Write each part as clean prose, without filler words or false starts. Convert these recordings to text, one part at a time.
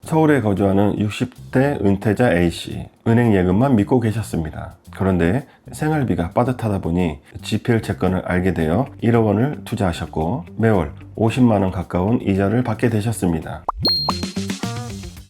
서울에 거주하는 60대 은퇴자 A씨, 은행 예금만 믿고 계셨습니다. 그런데 생활비가 빠듯하다 보니 GPL 채권을 알게 되어 1억 원을 투자하셨고 매월 50만 원 가까운 이자를 받게 되셨습니다.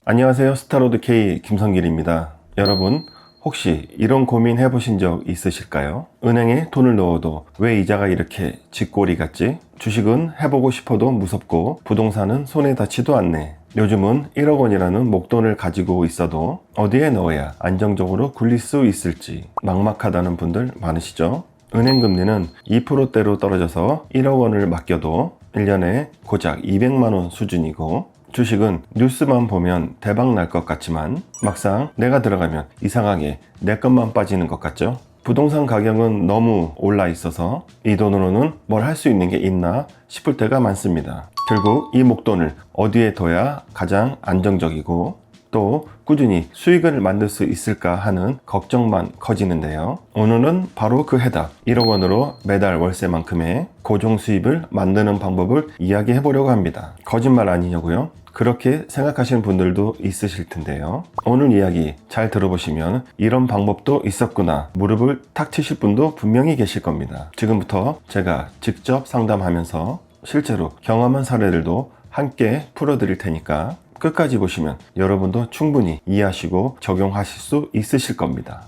안녕하세요. 스타로드 K 김성길입니다. 여러분, 혹시 이런 고민 해보신 적 있으실까요? 은행에 돈을 넣어도 왜 이자가 이렇게 쥐꼬리 같지? 주식은 해보고 싶어도 무섭고 부동산은 손에 닿지도 않네. 요즘은 1억 원이라는 목돈을 가지고 있어도 어디에 넣어야 안정적으로 굴릴 수 있을지 막막하다는 분들 많으시죠? 은행 금리는 2%대로 떨어져서 1억 원을 맡겨도 1년에 고작 200만 원 수준이고, 주식은 뉴스만 보면 대박 날 것 같지만 막상 내가 들어가면 이상하게 내 것만 빠지는 것 같죠? 부동산 가격은 너무 올라 있어서 이 돈으로는 뭘 할 수 있는 게 있나 싶을 때가 많습니다. 결국 이 목돈을 어디에 둬야 가장 안정적이고 또 꾸준히 수익을 만들 수 있을까 하는 걱정만 커지는데요. 오늘은 바로 그 해답 1억 원으로 매달 월세만큼의 고정 수입을 만드는 방법을 이야기해 보려고 합니다. 거짓말 아니냐고요? 그렇게 생각하시는 분들도 있으실 텐데요. 오늘 이야기 잘 들어보시면 이런 방법도 있었구나 무릎을 탁 치실 분도 분명히 계실 겁니다. 지금부터 제가 직접 상담하면서 실제로 경험한 사례들도 함께 풀어드릴 테니까 끝까지 보시면 여러분도 충분히 이해하시고 적용하실 수 있으실 겁니다.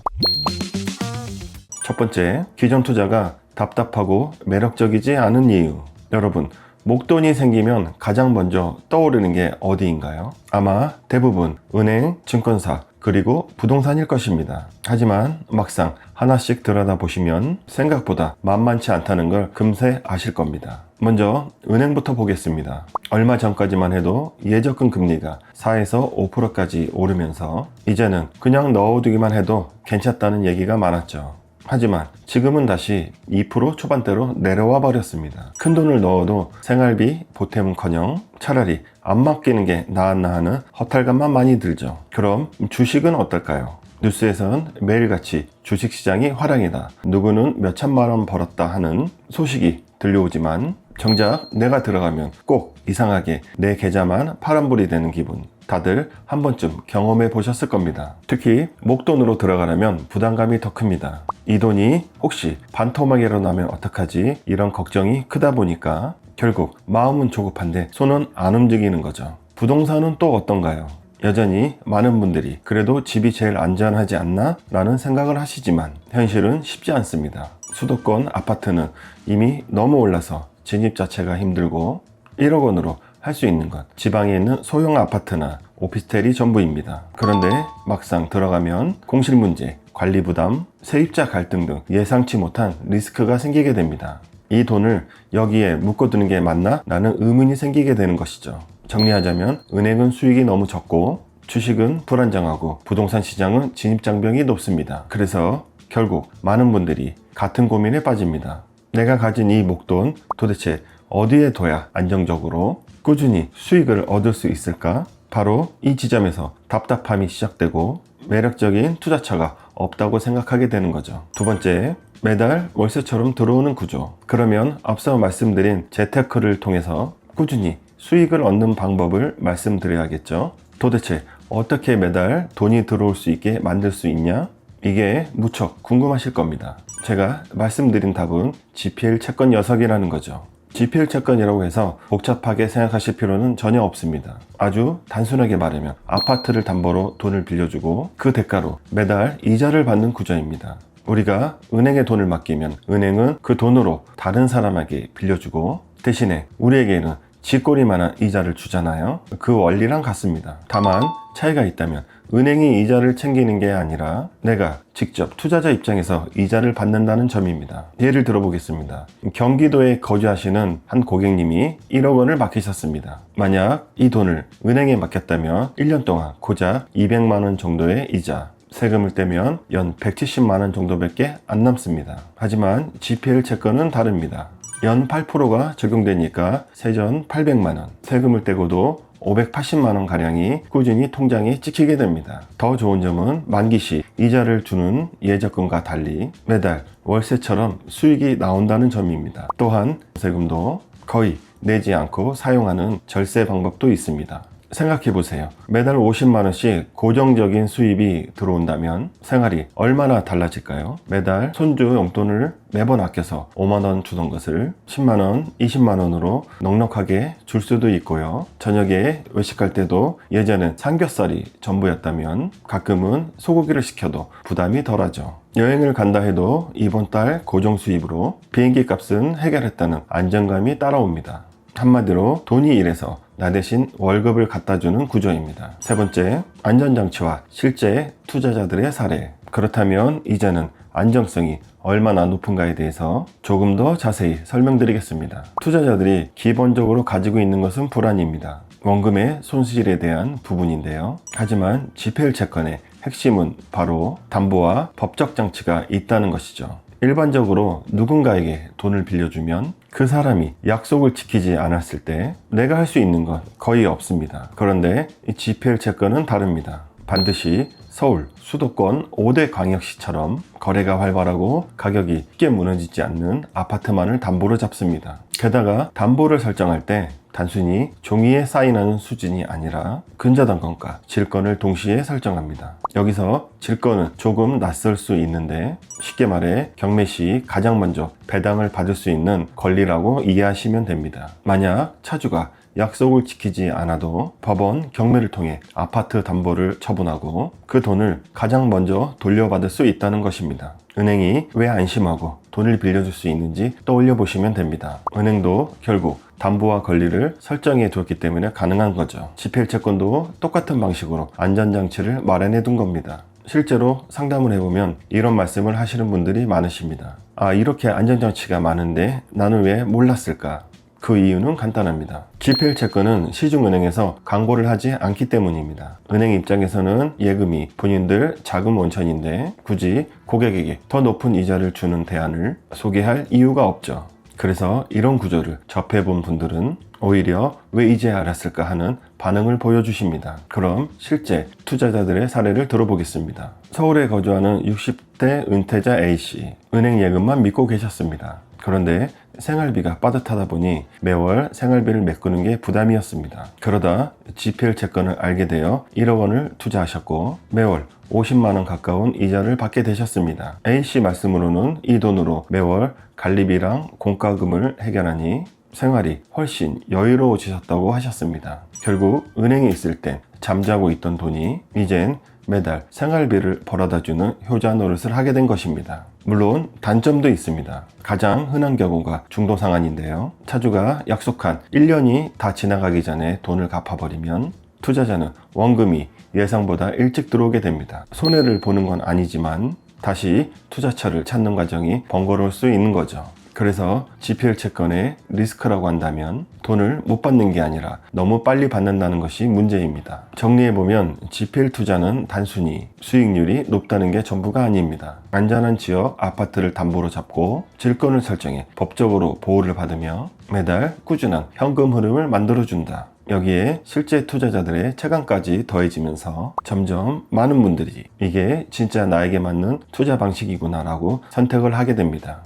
첫 번째, 기존 투자가 답답하고 매력적이지 않은 이유. 여러분, 목돈이 생기면 가장 먼저 떠오르는 게 어디인가요? 아마 대부분 은행, 증권사, 그리고 부동산일 것입니다. 하지만 막상 하나씩 들여다보시면 생각보다 만만치 않다는 걸 금세 아실 겁니다. 먼저 은행부터 보겠습니다. 얼마 전까지만 해도 예적금 금리가 4에서 5%까지 오르면서 이제는 그냥 넣어두기만 해도 괜찮다는 얘기가 많았죠. 하지만 지금은 다시 2% 초반대로 내려와 버렸습니다. 큰 돈을 넣어도 생활비 보탬은커녕 차라리 안 맡기는 게 나았나 하는 허탈감만 많이 들죠. 그럼 주식은 어떨까요? 뉴스에선 매일같이 주식시장이 화랑이다, 누구는 몇 천만 원 벌었다 하는 소식이 들려오지만 정작 내가 들어가면 꼭 이상하게 내 계좌만 파란불이 되는 기분, 다들 한 번쯤 경험해 보셨을 겁니다. 특히 목돈으로 들어가려면 부담감이 더 큽니다. 이 돈이 혹시 반토막이라도 나면 어떡하지? 이런 걱정이 크다 보니까 결국 마음은 조급한데 손은 안 움직이는 거죠. 부동산은 또 어떤가요? 여전히 많은 분들이 그래도 집이 제일 안전하지 않나? 라는 생각을 하시지만 현실은 쉽지 않습니다. 수도권 아파트는 이미 너무 올라서 진입 자체가 힘들고 1억 원으로 할 수 있는 건 지방에 있는 소형 아파트나 오피스텔이 전부입니다. 그런데 막상 들어가면 공실 문제, 관리 부담, 세입자 갈등 등 예상치 못한 리스크가 생기게 됩니다. 이 돈을 여기에 묶어두는 게 맞나? 라는 의문이 생기게 되는 것이죠. 정리하자면 은행은 수익이 너무 적고 주식은 불안정하고 부동산 시장은 진입장벽이 높습니다. 그래서 결국 많은 분들이 같은 고민에 빠집니다. 내가 가진 이 목돈 도대체 어디에 둬야 안정적으로 꾸준히 수익을 얻을 수 있을까? 바로 이 지점에서 답답함이 시작되고 매력적인 투자처가 없다고 생각하게 되는 거죠. 두 번째, 매달 월세처럼 들어오는 구조. 그러면 앞서 말씀드린 재테크를 통해서 꾸준히 수익을 얻는 방법을 말씀드려야겠죠. 도대체 어떻게 매달 돈이 들어올 수 있게 만들 수 있냐? 이게 무척 궁금하실 겁니다. 제가 말씀드린 답은 GPL 채권 녀석이라는 거죠. GPL 채권이라고 해서 복잡하게 생각하실 필요는 전혀 없습니다. 아주 단순하게 말하면 아파트를 담보로 돈을 빌려주고 그 대가로 매달 이자를 받는 구조입니다. 우리가 은행에 돈을 맡기면 은행은 그 돈으로 다른 사람에게 빌려주고 대신에 우리에게는 쥐꼬리만한 이자를 주잖아요. 그 원리랑 같습니다. 다만 차이가 있다면 은행이 이자를 챙기는 게 아니라 내가 직접 투자자 입장에서 이자를 받는다는 점입니다. 예를 들어보겠습니다. 경기도에 거주하시는 한 고객님이 1억 원을 맡기셨습니다. 만약 이 돈을 은행에 맡겼다면 1년 동안 고작 200만 원 정도의 이자, 세금을 떼면 연 170만 원 정도밖에 안 남습니다. 하지만 GPL 채권은 다릅니다. 연 8%가 적용되니까 세전 800만 원, 세금을 떼고도 580만 원 가량이 꾸준히 통장에 찍히게 됩니다. 더 좋은 점은 만기 시 이자를 주는 예적금과 달리 매달 월세처럼 수익이 나온다는 점입니다. 또한 세금도 거의 내지 않고 사용하는 절세 방법도 있습니다. 생각해 보세요. 매달 50만 원씩 고정적인 수입이 들어온다면 생활이 얼마나 달라질까요? 매달 손주 용돈을 매번 아껴서 5만 원 주던 것을 10만 원, 20만 원으로 넉넉하게 줄 수도 있고요. 저녁에 외식할 때도 예전엔 삼겹살이 전부였다면 가끔은 소고기를 시켜도 부담이 덜하죠. 여행을 간다 해도 이번 달 고정 수입으로 비행기 값은 해결했다는 안정감이 따라옵니다. 한마디로 돈이 일해서 나 대신 월급을 갖다 주는 구조입니다. 세 번째, 안전장치와 실제 투자자들의 사례. 그렇다면 이제는 안정성이 얼마나 높은가에 대해서 조금 더 자세히 설명드리겠습니다. 투자자들이 기본적으로 가지고 있는 것은 불안입니다. 원금의 손실에 대한 부분인데요. 하지만 지폐일 채권의 핵심은 바로 담보와 법적 장치가 있다는 것이죠. 일반적으로 누군가에게 돈을 빌려주면 그 사람이 약속을 지키지 않았을 때 내가 할 수 있는 건 거의 없습니다. 그런데 이 GPL 채권은 다릅니다. 반드시 서울, 수도권 5대 광역시처럼 거래가 활발하고 가격이 쉽게 무너지지 않는 아파트만을 담보로 잡습니다. 게다가 담보를 설정할 때 단순히 종이에 사인하는 수준이 아니라 근저당권과 질권을 동시에 설정합니다. 여기서 질권은 조금 낯설 수 있는데 쉽게 말해 경매 시 가장 먼저 배당을 받을 수 있는 권리라고 이해하시면 됩니다. 만약 차주가 약속을 지키지 않아도 법원 경매를 통해 아파트 담보를 처분하고 그 돈을 가장 먼저 돌려받을 수 있다는 것입니다. 은행이 왜 안심하고 돈을 빌려줄 수 있는지 떠올려 보시면 됩니다. 은행도 결국 담보와 권리를 설정해 두었기 때문에 가능한 거죠. GPL 채권도 똑같은 방식으로 안전장치를 마련해 둔 겁니다. 실제로 상담을 해보면 이런 말씀을 하시는 분들이 많으십니다. 이렇게 안전장치가 많은데 나는 왜 몰랐을까? 그 이유는 간단합니다. GPL 채권은 시중은행에서 광고를 하지 않기 때문입니다. 은행 입장에서는 예금이 본인들 자금 원천인데 굳이 고객에게 더 높은 이자를 주는 대안을 소개할 이유가 없죠. 그래서 이런 구조를 접해본 분들은 오히려 왜 이제 알았을까 하는 반응을 보여주십니다. 그럼 실제 투자자들의 사례를 들어보겠습니다. 서울에 거주하는 60대 은퇴자 A씨, 은행 예금만 믿고 계셨습니다. 그런데 생활비가 빠듯하다 보니 매월 생활비를 메꾸는 게 부담이었습니다. 그러다 GPL 채권을 알게 되어 1억 원을 투자하셨고 매월 50만 원 가까운 이자를 받게 되셨습니다. A씨 말씀으로는 이 돈으로 매월 관리비랑 공과금을 해결하니 생활이 훨씬 여유로워지셨다고 하셨습니다. 결국 은행에 있을 땐 잠자고 있던 돈이 이젠 매달 생활비를 벌어다주는 효자 노릇을 하게 된 것입니다. 물론 단점도 있습니다. 가장 흔한 경우가 중도상환인데요. 차주가 약속한 1년이 다 지나가기 전에 돈을 갚아버리면 투자자는 원금이 예상보다 일찍 들어오게 됩니다. 손해를 보는 건 아니지만 다시 투자처를 찾는 과정이 번거로울 수 있는 거죠. 그래서 GPL 채권의 리스크라고 한다면 돈을 못 받는 게 아니라 너무 빨리 받는다는 것이 문제입니다. 정리해보면 GPL 투자는 단순히 수익률이 높다는 게 전부가 아닙니다. 안전한 지역 아파트를 담보로 잡고 질권을 설정해 법적으로 보호를 받으며 매달 꾸준한 현금 흐름을 만들어준다. 여기에 실제 투자자들의 체감까지 더해지면서 점점 많은 분들이 이게 진짜 나에게 맞는 투자 방식이구나 라고 선택을 하게 됩니다.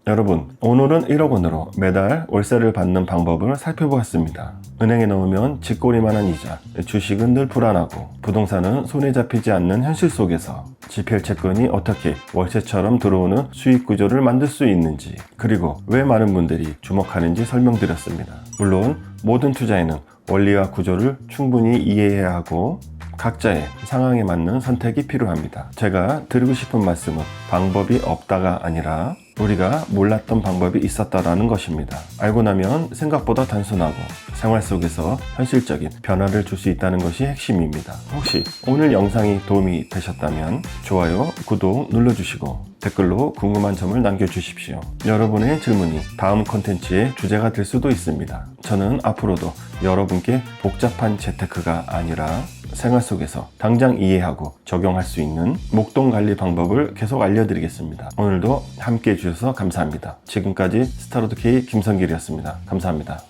여러분, 오늘은 1억 원으로 매달 월세를 받는 방법을 살펴보았습니다. 은행에 넣으면 쥐꼬리만한 이자, 주식은 늘 불안하고 부동산은 손에 잡히지 않는 현실 속에서 GPL 채권이 어떻게 월세처럼 들어오는 수익 구조를 만들 수 있는지, 그리고 왜 많은 분들이 주목하는지 설명드렸습니다. 물론 모든 투자에는 원리와 구조를 충분히 이해해야 하고 각자의 상황에 맞는 선택이 필요합니다. 제가 드리고 싶은 말씀은 방법이 없다가 아니라 우리가 몰랐던 방법이 있었다라는 것입니다. 알고 나면 생각보다 단순하고 생활 속에서 현실적인 변화를 줄 수 있다는 것이 핵심입니다. 혹시 오늘 영상이 도움이 되셨다면 좋아요, 구독 눌러주시고 댓글로 궁금한 점을 남겨주십시오. 여러분의 질문이 다음 콘텐츠의 주제가 될 수도 있습니다. 저는 앞으로도 여러분께 복잡한 재테크가 아니라 생활 속에서 당장 이해하고 적용할 수 있는 목돈 관리 방법을 계속 알려드리겠습니다. 오늘도 함께 해주셔서 감사합니다. 지금까지 스타로드 K 김성길이었습니다. 감사합니다.